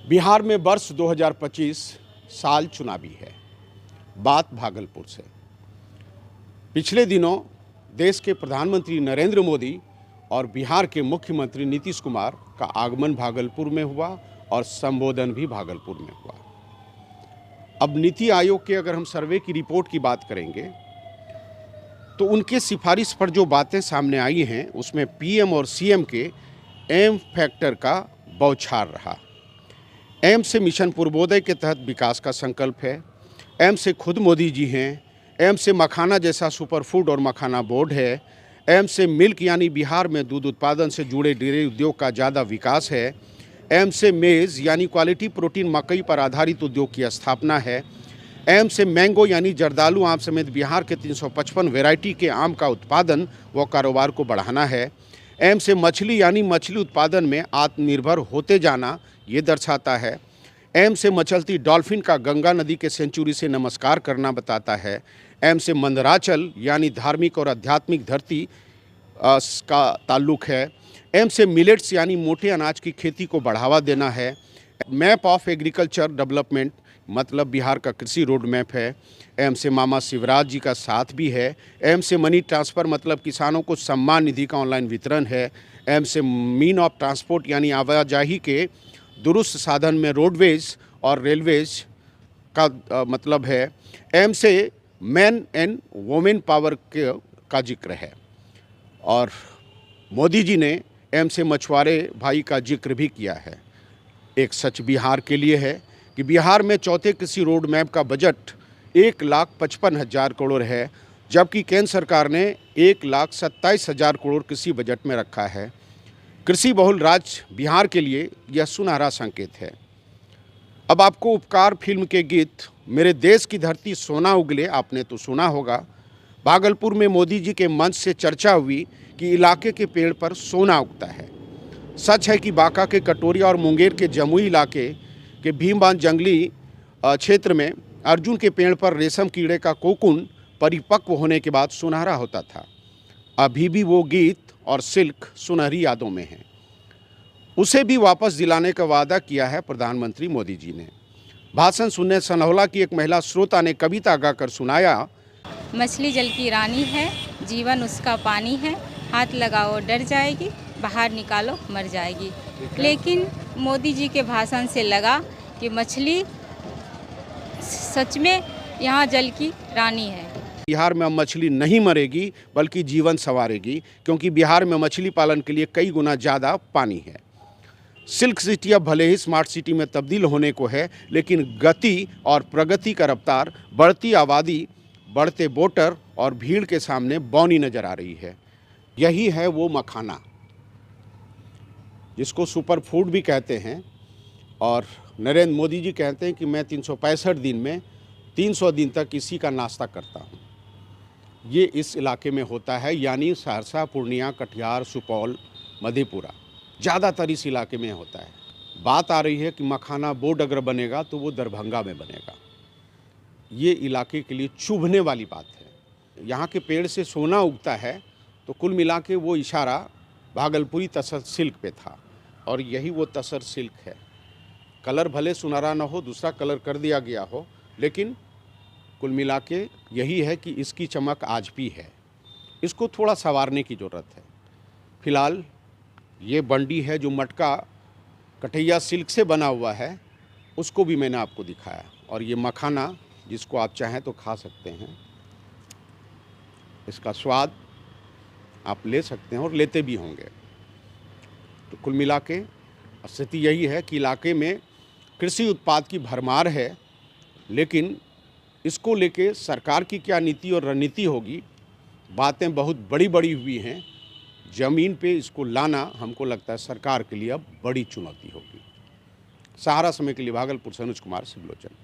बिहार में वर्ष 2025 साल चुनावी है। बात भागलपुर से। पिछले दिनों देश के प्रधानमंत्री नरेंद्र मोदी और बिहार के मुख्यमंत्री नीतीश कुमार का आगमन भागलपुर में हुआ और संबोधन भी भागलपुर में हुआ। अब नीति आयोग के अगर हम सर्वे की रिपोर्ट की बात करेंगे तो उनके सिफारिश पर जो बातें सामने आई हैं उसमें पीएम और सीएम के एम फैक्टर का बौछार रहा। एम से मिशन पूर्वोदय के तहत विकास का संकल्प है। एम से खुद मोदी जी हैं। एम से मखाना जैसा सुपरफूड और मखाना बोर्ड है। एम से मिल्क यानी बिहार में दूध उत्पादन से जुड़े डेयरी उद्योग का ज़्यादा विकास है। एम से मेज़ यानी क्वालिटी प्रोटीन मकई पर आधारित उद्योग की स्थापना है। एम से मैंगो यानी जर्दालू आम समेत बिहार के 355 वैरायटी के आम का उत्पादन व कारोबार को बढ़ाना है। एम से मछली यानी मछली उत्पादन में आत्मनिर्भर होते जाना ये दर्शाता है। एम से मचलती डॉल्फिन का गंगा नदी के सेंचुरी से नमस्कार करना बताता है। एम से मंदराचल यानी धार्मिक और आध्यात्मिक धरती का ताल्लुक है। एम से मिलेट्स यानी मोटे अनाज की खेती को बढ़ावा देना है। मैप ऑफ एग्रीकल्चर डेवलपमेंट मतलब बिहार का कृषि रोड मैप है। एम से मामा शिवराज जी का साथ भी है। एम से मनी ट्रांसफ़र मतलब किसानों को सम्मान निधि का ऑनलाइन वितरण है। एम से मीन ऑफ ट्रांसपोर्ट यानी आवाजाही के दुरुस्त साधन में रोडवेज और रेलवेज का मतलब है। एम से मैन एंड वोमेन पावर का जिक्र है। और मोदी जी ने एम से मछुआरे भाई का जिक्र भी किया है। एक सच बिहार के लिए है कि बिहार में चौथे कृषि रोड मैप का बजट 1,55,000 करोड़ है, जबकि केंद्र सरकार ने 1,27,000 करोड़ कृषि बजट में रखा है। कृषि बहुल राज्य बिहार के लिए यह सुनहरा संकेत है। अब आपको उपकार फिल्म के गीत मेरे देश की धरती सोना उगले आपने तो सुना होगा। भागलपुर में मोदी जी के मंच से चर्चा हुई कि इलाके के पेड़ पर सोना उगता है। सच है कि बांका के कटोरिया और मुंगेर के जमुई इलाके के भीमबांध जंगली क्षेत्र में अर्जुन के पेड़ पर रेशम कीड़े का कोकून परिपक्व होने के बाद सुनहरा होता था। अभी भी वो गीत और सिल्क सुनहरी यादों में हैं। उसे भी वापस दिलाने का वादा किया है प्रधानमंत्री मोदी जी ने। भाषण सुनने सनहौला की एक महिला श्रोता ने कविता गाकर सुनाया। मछली जल की रानी है, जीवन उसका पानी है, हाथ लगाओ डर जाएगी, बाहर निकालो मर जाएगी। लेकिन मोदी जी के भाषण से लगा कि मछली सच में यहाँ जल की रानी है। बिहार में मछली नहीं मरेगी बल्कि जीवन संवारेगी, क्योंकि बिहार में मछली पालन के लिए कई गुना ज़्यादा पानी है। सिल्क सिटी अब भले ही स्मार्ट सिटी में तब्दील होने को है, लेकिन गति और प्रगति का रफ्तार बढ़ती आबादी, बढ़ते वोटर और भीड़ के सामने बौनी नज़र आ रही है। यही है वो मखाना जिसको सुपर फूड भी कहते हैं। और नरेंद्र मोदी जी कहते हैं कि मैं 365 दिन में 300 दिन तक इसी का नाश्ता करता हूँ। ये इस इलाके में होता है, यानी सहरसा, पूर्णिया, कटिहार, सुपौल, मधेपुरा, ज़्यादातर इस इलाके में होता है। बात आ रही है कि मखाना बोर्ड अगर बनेगा तो वो दरभंगा में बनेगा। ये इलाके के लिए चुभने वाली बात है। यहाँ के पेड़ से सोना उगता है तो कुल मिला के वो इशारा भागलपुरी तसर सिल्क पे था, और यही वो तसर सिल्क है। कलर भले सुनहरा ना हो, दूसरा कलर कर दिया गया हो, लेकिन कुल मिला के यही है कि इसकी चमक आज भी है। इसको थोड़ा संवारने की ज़रूरत है। फिलहाल ये बंडी है जो मटका कटैया सिल्क से बना हुआ है, उसको भी मैंने आपको दिखाया। और ये मखाना जिसको आप चाहें तो खा सकते हैं। इसका स्वाद आप ले सकते हैं और लेते भी होंगे। तो कुल मिला के स्थिति यही है कि इलाके में कृषि उत्पाद की भरमार है, लेकिन इसको लेके सरकार की क्या नीति और रणनीति होगी, बातें बहुत बड़ी बड़ी हुई हैं। ज़मीन पे इसको लाना हमको लगता है सरकार के लिए अब बड़ी चुनौती होगी। सहारा समय के लिए भागलपुर से अनुज कुमार सिबलोचन।